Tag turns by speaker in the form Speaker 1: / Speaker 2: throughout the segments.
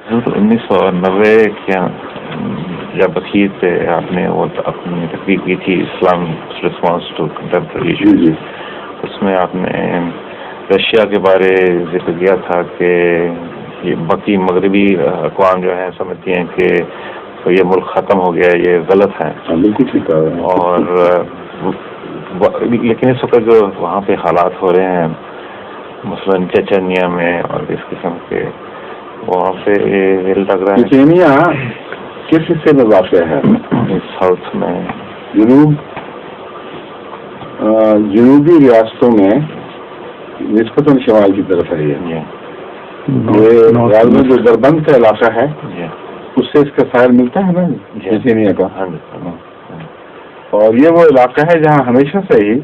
Speaker 1: 1990 کے جب اخیر پہ آپ نے وہ اپنی تقریر کی تھی اسلام رسپانس ٹو کنٹمپریری ایشوز، اس میں آپ نے رشیا کے بارے ذکر کیا تھا کہ یہ باقی مغربی اقوام جو ہیں سمجھتی ہیں کہ یہ ملک ختم ہو گیا، یہ غلط ہے.
Speaker 2: بالکل ٹھیک ہے.
Speaker 1: اور لیکن اس وقت جو وہاں پہ حالات ہو رہے ہیں مثلاً چچنیا میں اور اس قسم کے، وہاں پہ لگ رہا ہے
Speaker 2: چچنیا کس حصے میں واقع ہے؟
Speaker 1: ساؤتھ میں،
Speaker 2: جنوبی ریاستوں میں نسبتاً شمال کی طرف ہے. یہ جو دربند کا علاقہ ہے اس سے اس کا ساحل ملتا ہے نا چچنیا کا. اور یہ وہ علاقہ ہے جہاں ہمیشہ سے ہی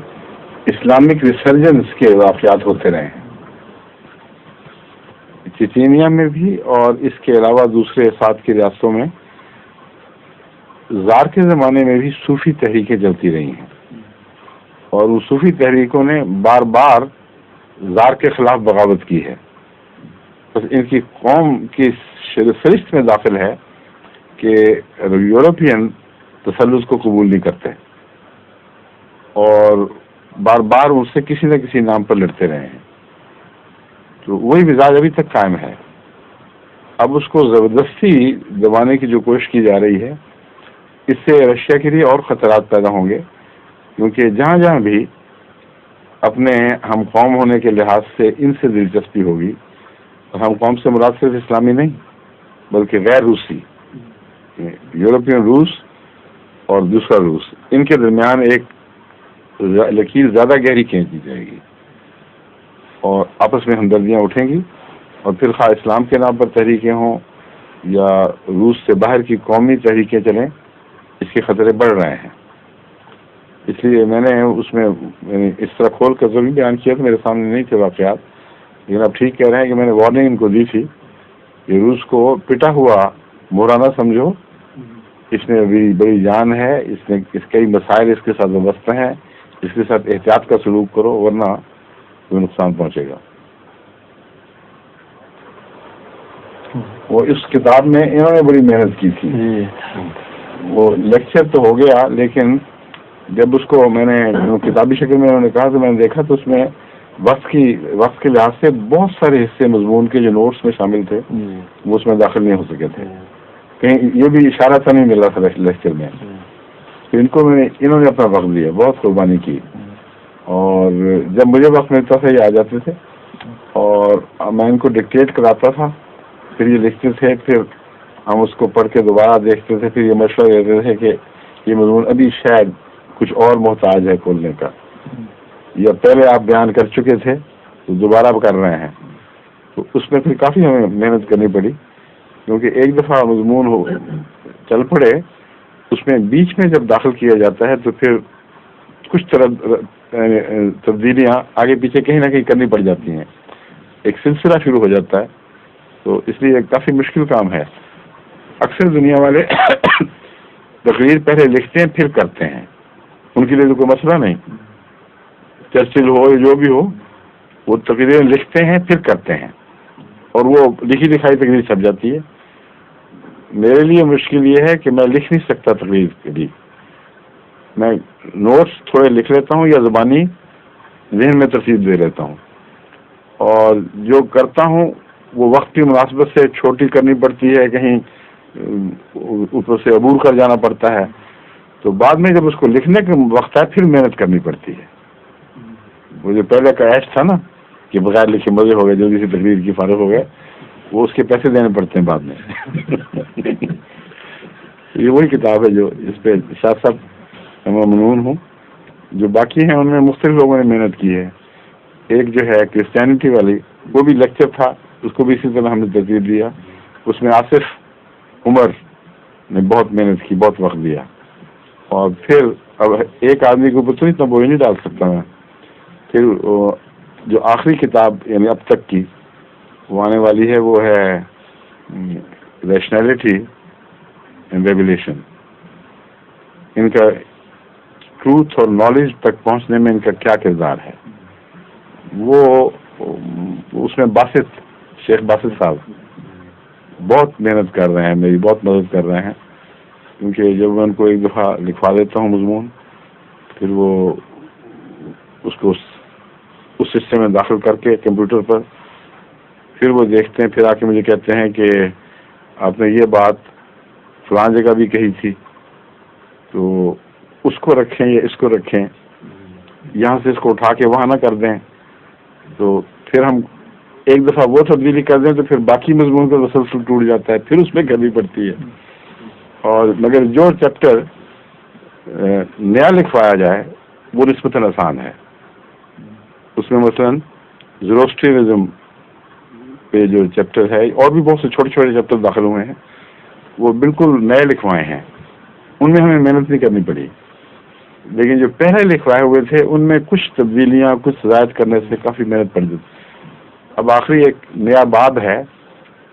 Speaker 2: اسلامک ریسرجنس کے واقعات ہوتے رہے ہیں، چچینیا میں بھی اور اس کے علاوہ دوسرے 7 کی ریاستوں میں. زار کے زمانے میں بھی صوفی تحریکیں چلتی رہی ہیں اور ان صوفی تحریکوں نے بار بار زار کے خلاف بغاوت کی ہے. بس ان کی قوم کی فہرست میں داخل ہے کہ یورپین تسلط کو قبول نہیں کرتے اور بار بار ان سے کسی نہ کسی نام پر لڑتے رہے ہیں. تو وہی مزاج ابھی تک قائم ہے. اب اس کو زبردستی دبانے کی جو کوشش کی جا رہی ہے، اس سے رشیا کے لیے اور خطرات پیدا ہوں گے، کیونکہ جہاں جہاں بھی اپنے ہم قوم ہونے کے لحاظ سے ان سے دلچسپی ہوگی، اور ہم قوم سے مراد صرف اسلامی نہیں بلکہ غیر روسی، یورپین روس اور دوسرا روس، ان کے درمیان ایک لکیر زیادہ گہری کھینچی جائے گی اور آپس میں ہمدردیاں اٹھیں گی، اور پھر خواہ اسلام کے نام پر تحریکیں ہوں یا روس سے باہر کی قومی تحریکیں چلیں، اس کے خطرے بڑھ رہے ہیں. اس لیے میں نے اس میں اس طرح کھول کر ضرور بیان کیا تو میرے سامنے نہیں تھے واقعات، لیکن آپ ٹھیک کہہ رہے ہیں کہ میں نے وارننگ ان کو دی تھی کہ روس کو پٹا ہوا مورا نہ سمجھو، اس میں ابھی بڑی جان ہے، اس کئی مسائل اس کے ساتھ وابستہ ہیں، اس کے ساتھ احتیاط کا سلوک کرو ورنہ کوئی نقصان پہنچے گا. وہ اس کتاب میں انہوں نے بڑی محنت کی تھی. وہ لیکچر تو ہو گیا، لیکن جب اس کو میں نے کتابی شکل میں انہوں نے کہا تو میں نے دیکھا تو اس میں وقت کے لحاظ سے بہت سارے حصے مضمون کے جو نوٹس میں شامل تھے وہ اس میں داخل نہیں ہو سکے تھے. کہیں یہ بھی اشارہ تھا نہیں مل رہا تھا لیکچر میں. ان کو انہوں نے اپنا وقت دیا، بہت قربانی کی، اور جب مجھے وقت ملتا تھا یہ آ جاتے تھے اور میں ان کو ڈکٹیٹ کراتا تھا، پھر یہ لکھتے تھے، پھر ہم اس کو پڑھ کے دوبارہ دیکھتے تھے، پھر یہ مشورہ دیتے تھے کہ یہ مضمون ابھی شاید کچھ اور محتاج ہے کھولنے کا، یا پہلے آپ بیان کر چکے تھے تو دوبارہ کر رہے ہیں. تو اس میں پھر کافی ہمیں محنت کرنی پڑی، کیونکہ ایک دفعہ مضمون چل پڑے اس میں بیچ میں جب داخل کیا جاتا ہے تو پھر کچھ تبدیلیاں آگے پیچھے کہیں نہ کہیں کرنی پڑ جاتی ہیں، ایک سلسلہ شروع ہو جاتا ہے. تو اس لیے کافی مشکل کام ہے. اکثر دنیا والے تقریر پہلے لکھتے ہیں پھر کرتے ہیں، ان کے لیے تو کوئی مسئلہ نہیں. چرچل ہو جو بھی ہو، وہ تقریریں لکھتے ہیں پھر کرتے ہیں اور وہ لکھی لکھائی تقریر چھپ جاتی ہے. میرے لیے مشکل یہ ہے کہ میں لکھ نہیں سکتا تقریر کے لیے. میں نوٹس تھوڑے لکھ لیتا ہوں یا زبانی ذہن میں ترتیب دے لیتا ہوں، اور جو کرتا ہوں وہ وقت کی مناسبت سے چھوٹی کرنی پڑتی ہے، کہیں اوپر سے عبور کر جانا پڑتا ہے. تو بعد میں جب اس کو لکھنے کا وقت ہے پھر محنت کرنی پڑتی ہے. وہ جو پہلے کا ایش تھا نا کہ بغیر لکھے مزے ہو گئے، جلدی سے تقریر کی فارغ ہو گئے، وہ اس کے پیسے دینے پڑتے ہیں بعد میں. یہ وہی کتاب ہے جو اس پہ شاہ صاحب میں ممنون ہوں. جو باقی ہیں ان میں مختلف لوگوں نے محنت کی ہے. ایک جو ہے کرسچینٹی والی، وہ بھی لیکچر تھا، اس کو بھی اسی طرح ہم نے ترتیب دیا. اس میں آصف عمر نے بہت محنت کی، بہت وقت دیا. اور پھر اب ایک آدمی کے اوپر تو اتنا بوجھ نہیں ڈال سکتا میں. پھر جو آخری کتاب یعنی اب تک کی وہ آنے والی ہے، وہ ہے ریشنلٹی اینڈ ریویلیشن. ان کا ٹروتھ اور نالج تک پہنچنے میں ان کا کیا کردار ہے. وہ اس میں باسط، شیخ باسط صاحب بہت محنت کر رہے ہیں، میری بہت مدد کر رہے ہیں، کیونکہ جب میں ان کو ایک دفعہ لکھوا دیتا ہوں مضمون، پھر وہ اس کو اس سسٹم میں داخل کر کے کمپیوٹر پر پھر وہ دیکھتے ہیں، پھر آ کے مجھے کہتے ہیں کہ آپ نے یہ بات فلاں جگہ بھی کہی تھی، تو اس کو رکھیں یا اس کو رکھیں، یہاں سے اس کو اٹھا کے وہاں نہ کر دیں. تو پھر ہم ایک دفعہ وہ تبدیلی کر دیں تو پھر باقی مضمون کا تسلسل ٹوٹ جاتا ہے، پھر اس میں کرنی پڑتی ہے. اور مگر جو چیپٹر نیا لکھوایا جائے وہ نسبتاً آسان ہے. اس میں مثلاً زروسٹریزم پہ جو چیپٹر ہے، اور بھی بہت سے چھوٹے چھوٹے چیپٹر داخل ہوئے ہیں، وہ بالکل نئے لکھوائے ہیں، ان میں ہمیں محنت نہیں کرنی پڑی. لیکن جو پہلے لکھوائے ہوئے تھے ان میں کچھ تبدیلیاں، کچھ زائد کرنے سے کافی محنت پڑ جاتی. اب آخری ایک نیا باب ہے،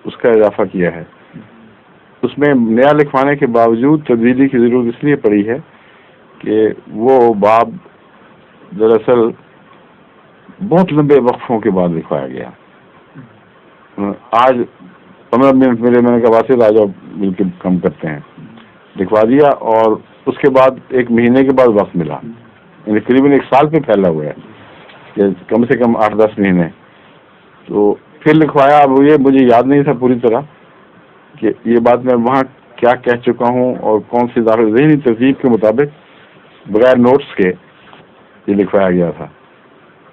Speaker 2: اس کا اضافہ کیا ہے. اس میں نیا لکھوانے کے باوجود تبدیلی کی ضرورت اس لیے پڑی ہے کہ وہ باب دراصل بہت لمبے وقفوں کے بعد لکھوایا گیا. آج 15 منٹ میرے، میں نے کہا واسطے آ جاؤ مل کے کم کرتے ہیں، لکھوا دیا، اور اس کے بعد ایک مہینے کے بعد وقت ملا، یعنی قریباً 1 سال پہ پھیلا ہوا ہے، کہ کم سے کم 8-10 مہینے. تو پھر لکھوایا. اب یہ مجھے یاد نہیں تھا پوری طرح کہ یہ بات میں وہاں کیا کہہ چکا ہوں اور کون سی داخل ذہنی ترتیب کے مطابق بغیر نوٹس کے یہ لکھوایا گیا تھا.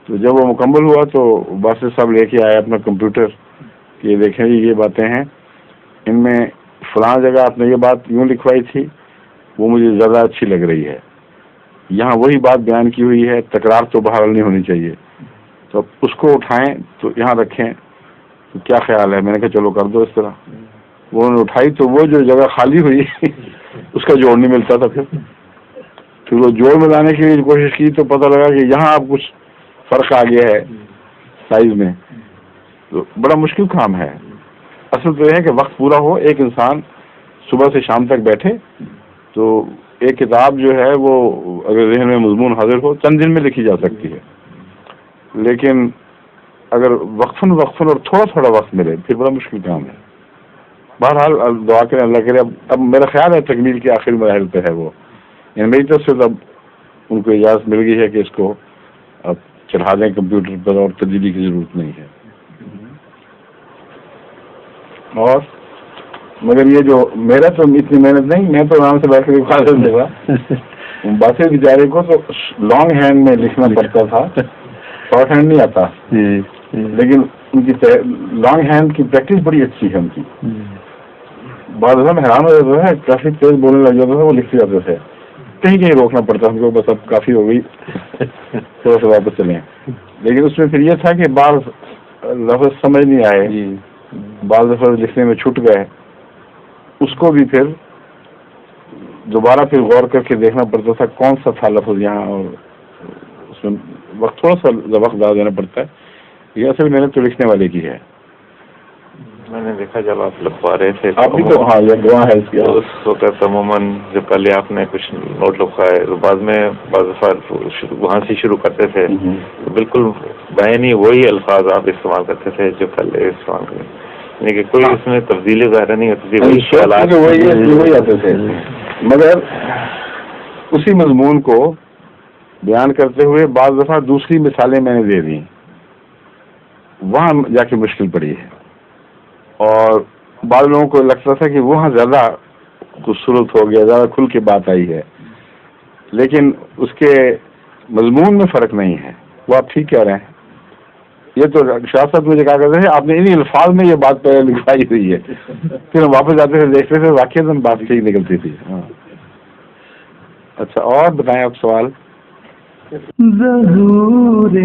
Speaker 2: تو جب وہ مکمل ہوا تو باسط صاحب لے کے آئے اپنا کمپیوٹر کہ یہ دیکھیں جی یہ باتیں ہیں، ان میں فلاں جگہ آپ نے یہ بات یوں لکھوائی تھی، وہ مجھے زیادہ اچھی لگ رہی ہے، یہاں وہی بات بیان کی ہوئی ہے، تکرار تو بہرحال نہیں ہونی چاہیے، تو اس کو اٹھائیں تو یہاں رکھیں، تو کیا خیال ہے؟ میں نے کہا چلو کر دو اس طرح. وہ انہوں نے اٹھائی تو وہ جو جگہ خالی ہوئی اس کا جوڑ نہیں ملتا تھا. پھر وہ جوڑ ملانے کی کوشش کی تو پتہ لگا کہ یہاں اب کچھ فرق آ گیا ہے سائز میں. تو بڑا مشکل کام ہے. اصل تو یہ ہے کہ وقت پورا ہو، ایک انسان صبح سے شام تک بیٹھے تو ایک کتاب جو ہے وہ اگر ذہن میں مضمون حاضر ہو چند دن میں لکھی جا سکتی ہے. لیکن اگر وقفاً اور تھوڑا تھوڑا وقت ملے پھر بڑا مشکل کام ہے. بہرحال دعا کریں اللہ کرے. اب میرا خیال ہے تکمیل کے آخری مراحل پہ ہے وہ، یعنی میری طرف سے اب ان کو اجازت مل گئی ہے کہ اس کو اب چڑھا دیں کمپیوٹر پر اور تبدیلی کی ضرورت نہیں ہے. اور مگر یہ جو میرا تو اتنی محنت نہیں، میں تو آرام سے بیٹھ کے لکھا دوں گا. باقی بیچارے کو تو لانگ ہینڈ میں لکھنا پڑتا تھا، شارٹ ہینڈ نہیں آتا، لیکن ان کی لانگ ہینڈ کی پریکٹس بڑی اچھی ہے ان کی. بعض میں حیران ہو جاتا ہے، کافی تیز بولنے لگ جاتا تھا، وہ لکھتے جاتے تھے، کہیں کہیں روکنا پڑتا ہم کو، بس اب کافی ہو گئی تھوڑا سا واپس چلیں. لیکن اس میں پھر یہ تھا کہ بعض لفظ سمجھ نہیں آئے، بعض دفعہ لکھنے میں چھوٹ گئے، اس کو بھی پھر دوبارہ پھر غور کر کے دیکھنا پڑتا تھا کون سا تھا لفظ یہاں، اور اس میں وقت تھوڑا سا وقت زیادہ دینا پڑتا ہے. یہ اصل محنت تو لکھنے والے کی ہے.
Speaker 1: میں نے دیکھا جب آپ لکھوا رہے تھے
Speaker 2: آپ بھی تو، ہاں یہ دعا ہے اس کی،
Speaker 1: اس وقت عموماً جب پہلے آپ نے کچھ نوٹ لکھوائے تو بعد میں بعض دفعہ وہاں سے شروع کرتے تھے تو بالکل بیانی وہی الفاظ آپ استعمال کرتے تھے جو پہلے استعمال کرتے، یعنی کہ کوئی اس میں تبدیلی ظاہر نہیں ہوتی تھی، وہی خیالات
Speaker 2: وہی آتے تھے. مگر اسی مضمون کو بیان کرتے ہوئے بعض دفعہ دوسری مثالیں میں نے دے دی، وہاں جا کے مشکل پڑی ہے. اور بعض لوگوں کو لگتا تھا کہ وہاں زیادہ خوبصورت ہو گیا، زیادہ کھل کے بات آئی ہے، لیکن اس کے مضمون میں فرق نہیں ہے. وہ آپ ٹھیک کہہ رہے ہیں. یہ تو شاہ صاحب مجھے کہا کرتے تھے آپ نے انہی الفاظ میں یہ بات پہلے لکھوائی ہوئی ہے، پھر ہم واپس جاتے تھے دیکھتے تھے واقعی بات ٹھیک نکلتی تھی. ہاں اچھا، اور بتائیں آپ سوال.
Speaker 3: ضرور